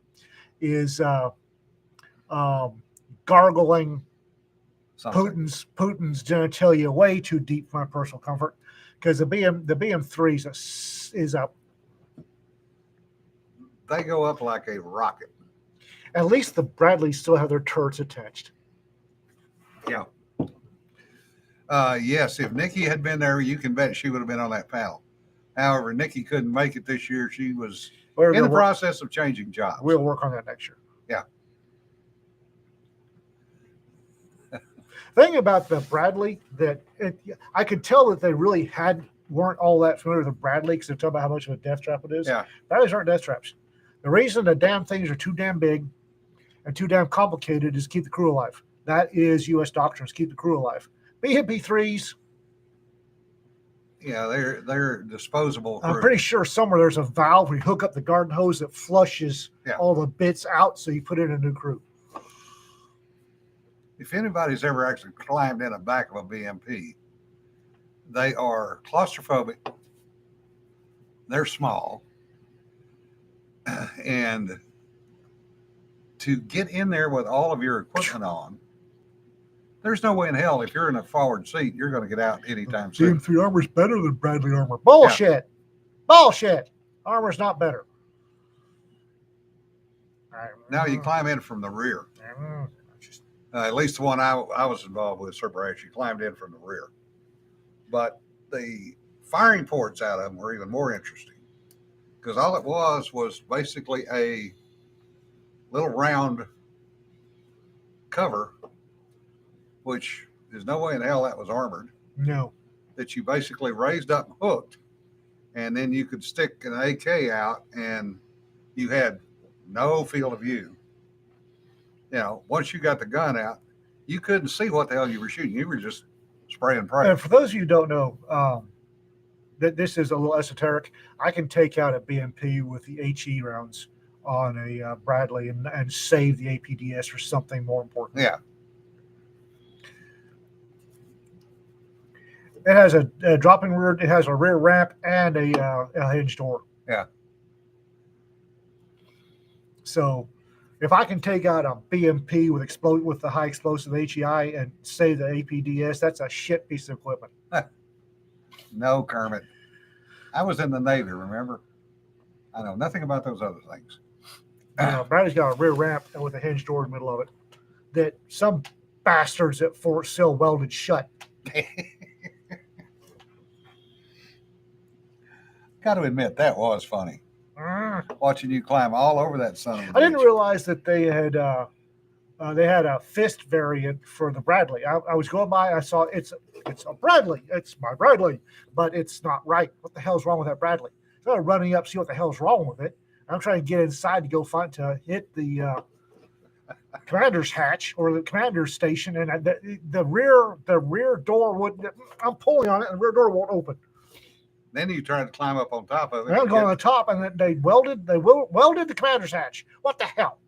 is gargling something. Putin's genitalia way too deep for my personal comfort, because the BM3 is up. They go up like a rocket. At least the Bradleys still have their turrets attached. Yeah. Yes, if Nikki had been there, you can bet she would have been on that panel. However, Nikki couldn't make it this year. She was We're in the gonna work- process of changing jobs. We'll work on that next year. Yeah. Thing about the Bradley I could tell that they really weren't all that familiar with the Bradley because they're talking about how much of a death trap it is. Yeah. Bradleys aren't death traps. The reason the damn things are too damn big and too damn complicated is to keep the crew alive. That is U.S. doctrines, keep the crew alive. BMP3s, Yeah, they're disposable. I'm for- pretty sure somewhere there's a valve where you hook up the garden hose that flushes Yeah. all the bits out so you put in a new crew. If anybody's ever actually climbed in the back of a BMP, they are claustrophobic. They're small. And to get in there with all of your equipment on, there's no way in hell, if you're in a forward seat, you're going to get out anytime soon. BM3 armor is better than Bradley armor. Bullshit. Bullshit. Armor's not better. Now you climb in from the rear. At least the one I was involved with, Sir Brad, she climbed in from the rear. But the firing ports out of them were even more interesting because all it was basically a little round cover, which there's no way in hell that was armored, No. that you basically raised up and hooked, and then you could stick an AK out and you had no field of view. You know, once you got the gun out, you couldn't see what the hell you were shooting. You were just spray and pray. And for those of you who don't know, that this is a little esoteric, I can take out a BMP with the HE rounds on a Bradley and save the APDS for something more important. Yeah. It has a dropping rear. It has a rear ramp and a hinge door. Yeah. So, if I can take out a BMP with the high explosive HEI and save the APDS, that's a shit piece of equipment. No, Kermit. I was in the Navy, remember? I know nothing about those other things. Bradley's got a rear ramp with a hinge door in the middle of it that some bastards at Fort Sill welded shut. Got to admit that was funny. Watching you climb all over that son of a I didn't bitch. realize that they had a fist variant for the Bradley. I was going by, I saw it's a Bradley. It's my Bradley, but it's not right. What the hell's wrong with that Bradley? So I'm running up, see what the hell's wrong with it. I'm trying to get inside to go to hit the commander's hatch or the commander's station, and the rear door would. I'm pulling on it, and the rear door won't open. Then you try to climb up on top of it. And I'm going on the top, and they welded the commander's hatch. What the hell?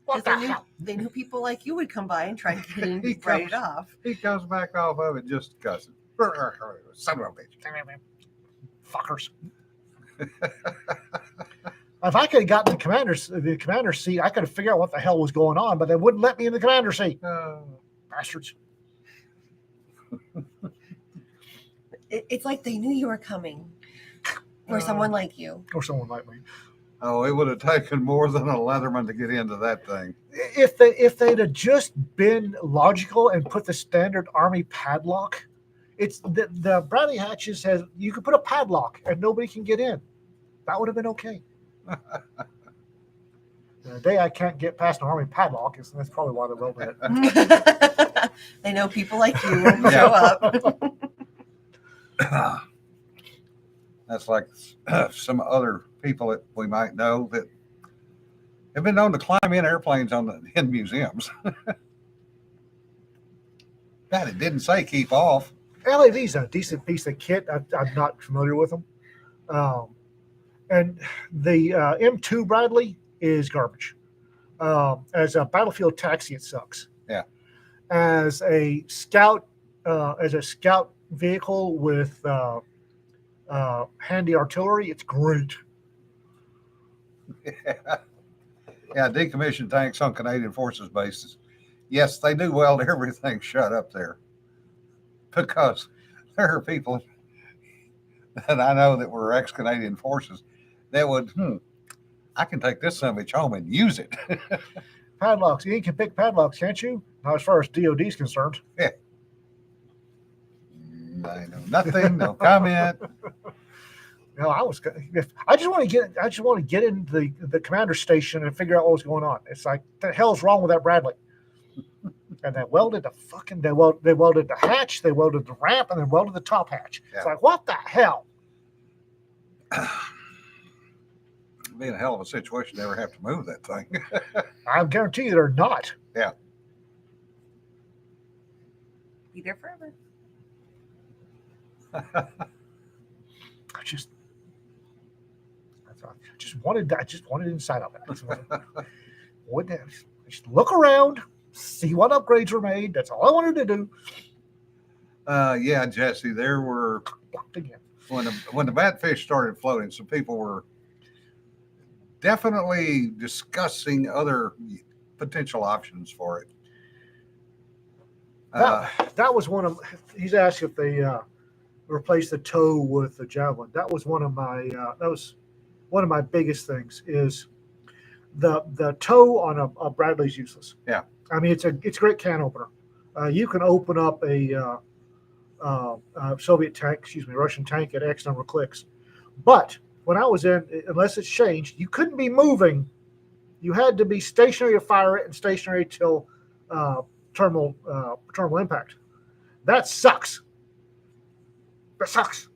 What the hell? They knew people like you would come by and try to get in He and write it comes- off. He comes back off of it just cussing. Son of a bitch. Fuckers. If I could have gotten the commander's seat, I could have figured out what the hell was going on, but they wouldn't let me in the commander's seat. Bastards. It's like they knew you were coming for someone like you. Or someone like me. Oh, it would have taken more than a Leatherman to get into that thing. If they'd have just been logical and put the standard Army padlock, it's the Bradley hatches has you could put a padlock and nobody can get in. That would have been okay. The day I can't get past an Army padlock, that's probably why they wrote that. They know people like you will show up. That's like some other people that we might know that have been known to climb in airplanes in museums. God, it didn't say keep off. LAV's a decent piece of kit. I'm not familiar with them. And the M2 Bradley is garbage. As a battlefield taxi, it sucks. Yeah. As a scout vehicle with handy artillery, it's great. Yeah, decommissioned tanks on Canadian Forces bases. Yes, they do weld everything shut up there because there are people that I know that were ex-Canadian Forces that would, I can take this son of a bitch home and use it. Padlocks. You can pick padlocks, can't you? Not as far as DOD is concerned. I know nothing, no comment. No, I just want to get in the commander station and figure out what was going on. It's like, the hell's wrong with that Bradley? And they welded they welded the hatch, they welded the ramp, and they welded the top hatch. Yeah. It's like, what the hell? It'd be a hell of a situation to ever have to move that thing. I guarantee you they're not. Be there forever. I just wanted inside of it. Just look around, see what upgrades were made. That's all I wanted to do. Yeah, Jesse, there were Blocked again. when the batfish started floating, some people were definitely discussing other potential options for it. That was one of. He's asked if they replace the tow with the javelin. That was one of my biggest things. Is the tow on a Bradley's useless. Yeah. I mean, it's a great can opener. You can open up a Soviet tank, Russian tank at X number of clicks. But when I was in, unless it's changed, you couldn't be moving. You had to be stationary to fire it and stationary till terminal impact. That sucks. That sucks.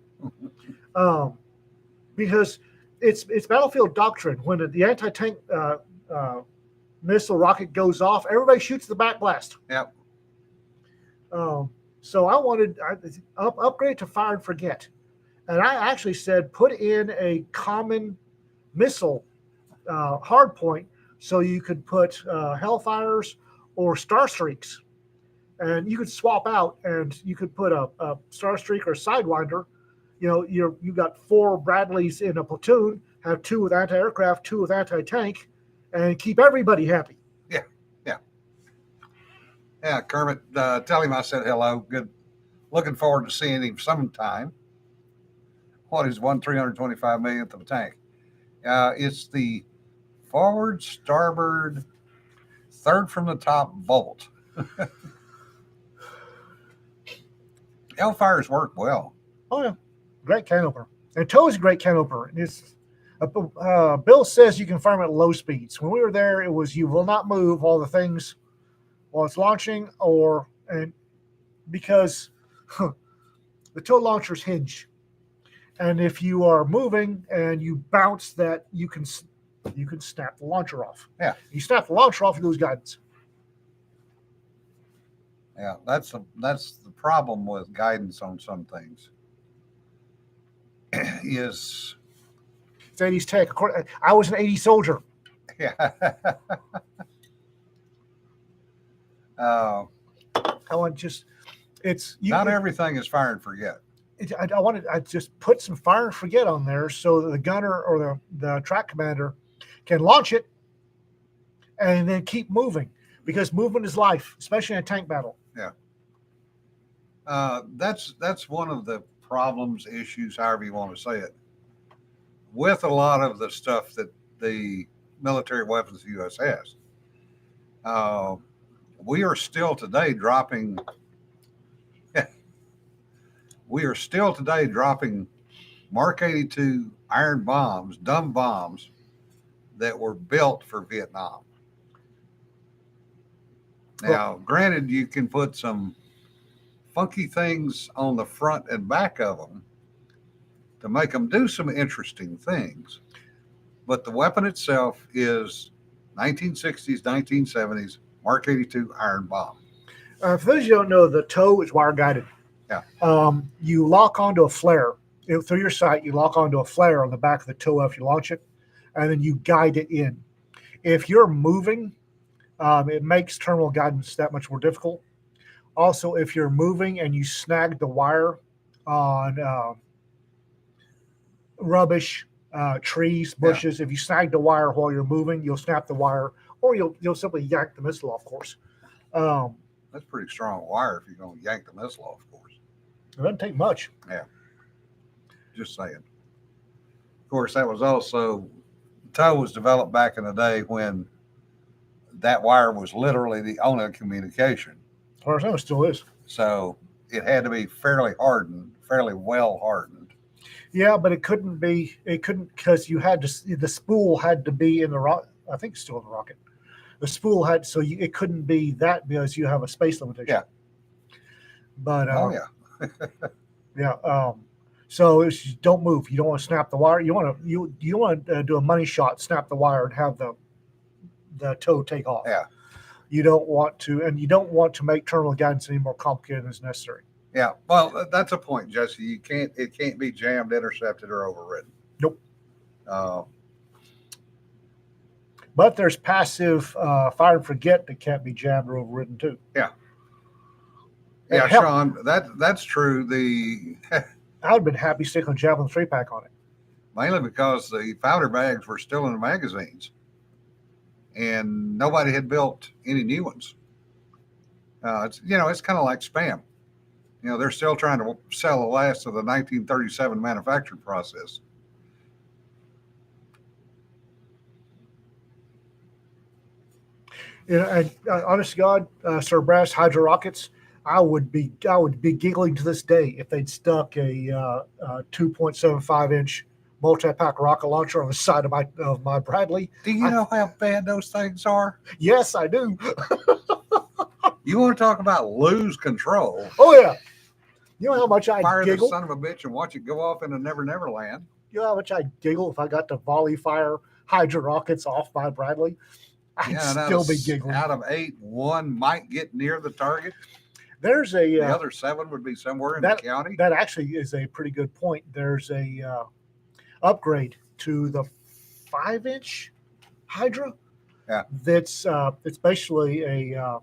Because it's battlefield doctrine. When the anti-tank missile rocket goes off, everybody shoots the back blast. Yep. So I wanted upgrade to fire and forget, and I actually said put in a common missile hard point so you could put Hellfires or Star Streaks, and you could swap out and you could put a Star Streak or a Sidewinder. You got 4 Bradleys in a platoon, have 2 with anti-aircraft, 2 with anti-tank, and keep everybody happy. Yeah, Kermit, tell him I said hello. Good. Looking forward to seeing him sometime. what is 1/325 millionth of a tank? It's the forward starboard third from the top bolt. Hellfires work well. Oh yeah, great can opener. And tow is a great can opener. It's Bill says you can fire them at low speeds. When we were there, it was you will not move all the things while it's launching, and because the tow launchers hinge, and if you are moving and you bounce, that you can snap the launcher off. Yeah. You snap the launcher off, you lose guidance. Yeah, that's the problem with guidance on some things. Is It's 80s tech. I was an 80s soldier. yeah. I want just Not everything is fire and forget. I just put some fire and forget on there so that the gunner or the track commander can launch it and then keep moving, because movement is life, especially in a tank battle. That's one of the problems, issues, however you want to say it, with a lot of the stuff that the military weapons of the U.S. has. We are still today dropping. We are still today dropping Mark 82 iron bombs, dumb bombs that were built for Vietnam. Now, granted, you can put some funky things on the front and back of them to make them do some interesting things, but the weapon itself is 1960s, 1970s Mark 82 iron bomb. For those of you who don't know, the tow is wire guided. Yeah. You lock onto a flare through your sight. You lock onto a flare on the back of the tow if you launch it, and then you guide it in. If you're moving, it makes terminal guidance that much more difficult. Also, if you're moving and you snag the wire on rubbish, trees, bushes, if you snag the wire while you're moving, you'll snap the wire, or you'll simply yank the missile off course. That's pretty strong wire if you're going to yank the missile off course. It doesn't take much. Yeah. Just saying. Of course, that was also, tow was developed back in the day when that wire was literally the only communication. As far as I know, it still is. So it had to be fairly hardened, fairly well hardened. Yeah, but it couldn't because the spool had to be in the rocket. I think it's still in the rocket. The spool had, it couldn't be that because you have a space limitation. Yeah. But yeah. yeah. So don't move. You don't want to snap the wire. You want to do a money shot, snap the wire, and have the tow take off. Yeah. You don't want to make terminal guidance any more complicated than is necessary. Yeah. Well, that's a point, Jesse. It can't be jammed, intercepted, or overridden. Nope. But there's passive fire and forget that can't be jammed or overridden too. Yeah. Yeah, Sean, that's true. I would have been happy sticking a Javelin 3-pack on it. Mainly because the powder bags were still in the magazines, and nobody had built any new ones. It's kind of like spam. They're still trying to sell the last of the 1937 manufacturing process. And honest to God, Sir Brass Hydro Rockets, I would be giggling to this day if they'd stuck a 2.75-inch multi-pack rocket launcher on the side of my Bradley. Do you know how bad those things are? Yes, I do. You want to talk about lose control? Oh yeah. You know how much I fire giggle? The son of a bitch and watch it go off into Never Never Land. You know how much I giggle if I got to volley fire Hydro Rockets off my Bradley? I'd still be giggling. Out of 8, 1 might get near the target. There's the other 7 would be somewhere in the county. That actually is a pretty good point. There's a upgrade to the 5-inch Hydra. Yeah. That's it's basically a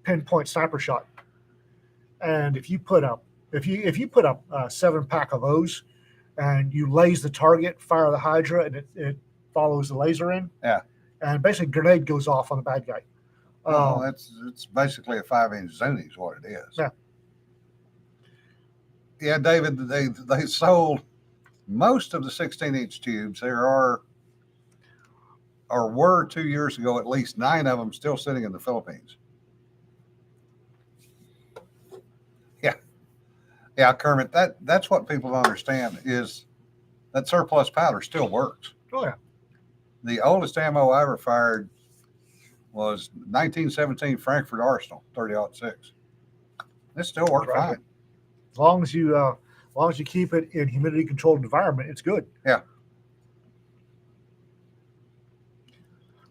pinpoint sniper shot. And if you put up a 7-pack of those and you laze the target, fire the Hydra, and it follows the laser in. Yeah. And basically grenade goes off on the bad guy. It's basically a 5-inch Zuni is what it is. Yeah. Yeah, David, they sold most of the 16-inch tubes. There are, or were 2 years ago, at least 9 of them still sitting in the Philippines. Yeah, Kermit, that's what people don't understand is that surplus powder still works. Oh yeah. The oldest ammo I ever fired was 1917 Frankfurt Arsenal 30-06. It still worked Right. fine. As long as you keep it in humidity controlled environment, it's good. Yeah.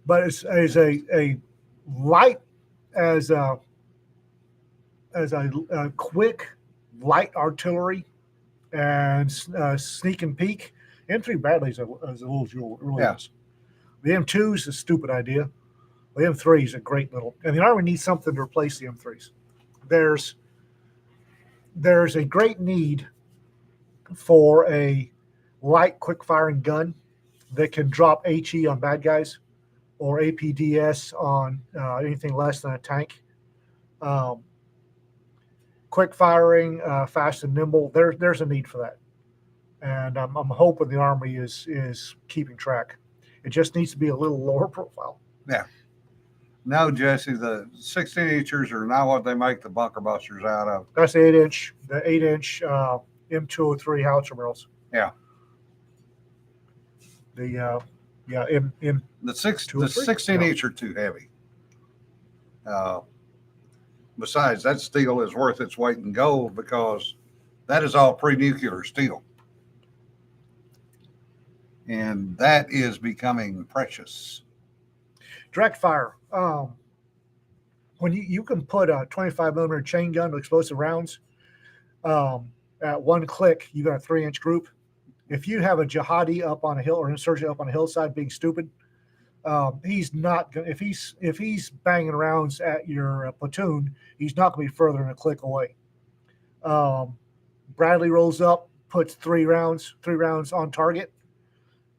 But it's as a light as a quick light artillery and sneak and peek. M3 Bradley's as old as it really Yeah. is. The M2 is a stupid idea. The M3 is a great little, and the Army needs something to replace the M3s. There's a great need for a light, quick firing gun that can drop HE on bad guys or APDS on anything less than a tank. Quick firing, fast and nimble. There's a need for that, and I'm hoping the Army is keeping track. It just needs to be a little lower profile. Yeah. No, Jesse, the 16-inchers are not what they make the bunker busters out of. That's the 8-inch M203 howitzer barrels. Yeah. The The 203? 16-inch are too heavy. Besides, that steel is worth its weight in gold because that is all pre-nuclear steel. And that is becoming precious. direct fire. When you can put a 25 millimeter chain gun with explosive rounds at one click, you got a 3-inch group. If you have a jihadi up on a hill or an insurgent up on a hillside being stupid, he's not going. If he's banging rounds at your platoon, he's not going to be further than a click away. Bradley rolls up, puts three rounds on target.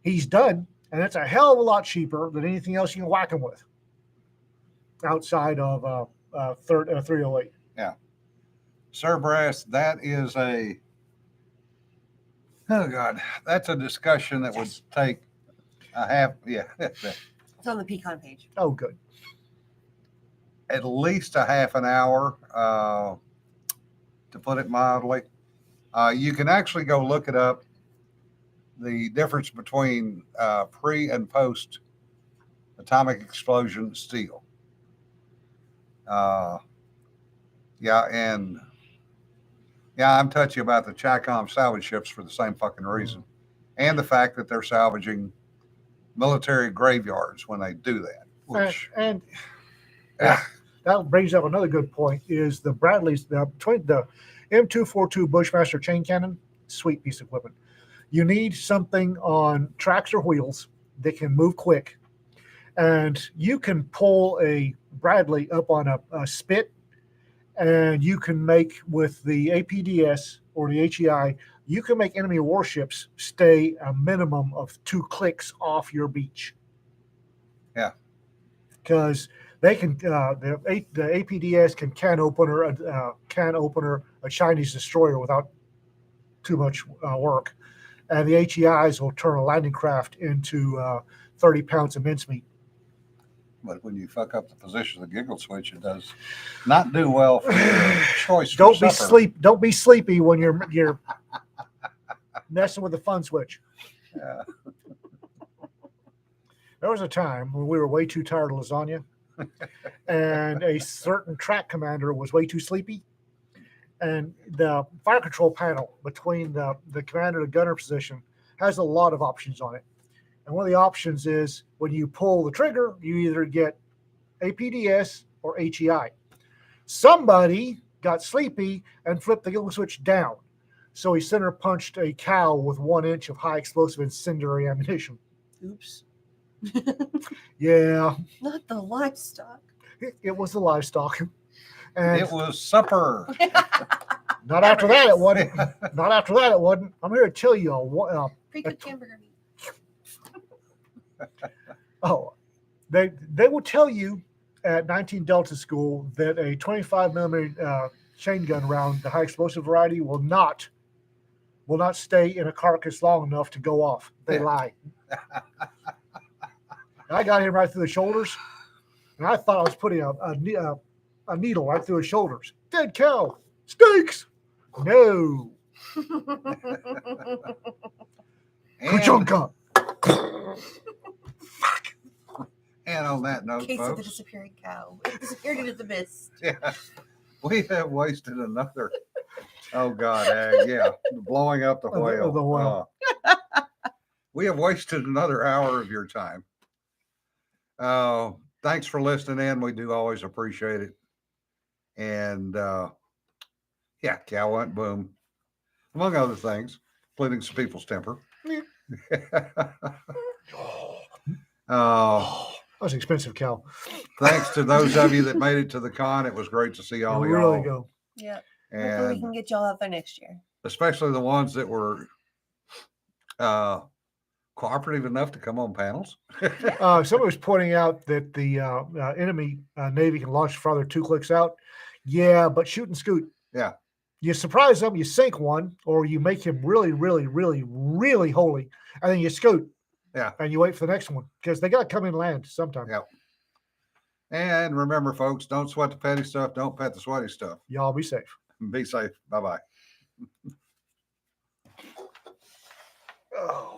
He's done, and that's a hell of a lot cheaper than anything else you can whack him with outside of 308. Yeah. Sir Brass, that is that's a discussion that would take a half, It's on the Pecan page. Oh, good. at least a half an hour, to put it mildly. You can actually go look it up, the difference between pre and post atomic explosion steel. I'm touchy about the Chicom salvage ships for the same fucking reason. And the fact that they're salvaging military graveyards when they do that. Which, And yeah, that brings up another good point is the Bradley's, the M242 Bushmaster chain cannon, sweet piece of equipment. You need something on tracks or wheels that can move quick. And you can pull a Bradley up on a spit, and you can make, with the APDS or the HEI, you can make enemy warships stay a minimum of 2 clicks off your beach. Yeah. Because they can, the APDS can opener a Chinese destroyer without too much work, and the HEIs will turn a landing craft into 30 pounds of mincemeat. but when you fuck up the position of the giggle switch, it does not do well for your choice. Don't for be supper. Don't be sleepy when you're messing with the fun switch. Yeah. There was a time when we were way too tired of lasagna, and a certain track commander was way too sleepy, and the fire control panel between the commander and the gunner position has a lot of options on it. And one of the options is when you pull the trigger, you either get APDS or HEI. Somebody got sleepy and flipped the giggle switch down, so he center punched a cow with 1 inch of high explosive incendiary ammunition. Oops. Yeah, Not the livestock. it was the livestock. And It was supper. not after that, it wasn't. Not after that, it wasn't. I'm here to tell you. Pre-cooked hamburger meat. They will tell you at 19 Delta School that a 25 millimeter chain gun round, the high explosive variety, will not will not stay in a carcass long enough to go off. They Yeah. lie. I got him right through the shoulders, and I thought I was putting a needle right through his shoulders. Dead cow, steaks. No, And, Kachunka. and on that note, Case of the folks, disappearing cow. It disappeared into the mist. yeah, we have wasted another. Oh God, yeah, blowing up the Of the- whale. of the whale. We have wasted another hour of your time. Thanks for listening in. We do always appreciate it. And yeah, cow hunt boom, among other things, including some people's temper. That was an expensive cow. Thanks to those of you that made it to the con. It was great to see all of really y'all. go. Yeah. Hopefully we And can get y'all out there next year. especially the ones that were cooperative enough to come on panels. Somebody was pointing out that the enemy Navy can launch farther 2 clicks out. Yeah, but shoot and scoot. Yeah. You surprise them, you sink one, or you make him really, really, really, really holy, and then you scoot. Yeah. And you wait for the next one because they got to come in land sometime. Yeah. And remember, folks, don't sweat the petty stuff. Don't pet the sweaty stuff. Y'all be safe. Be safe. Bye-bye. Oh.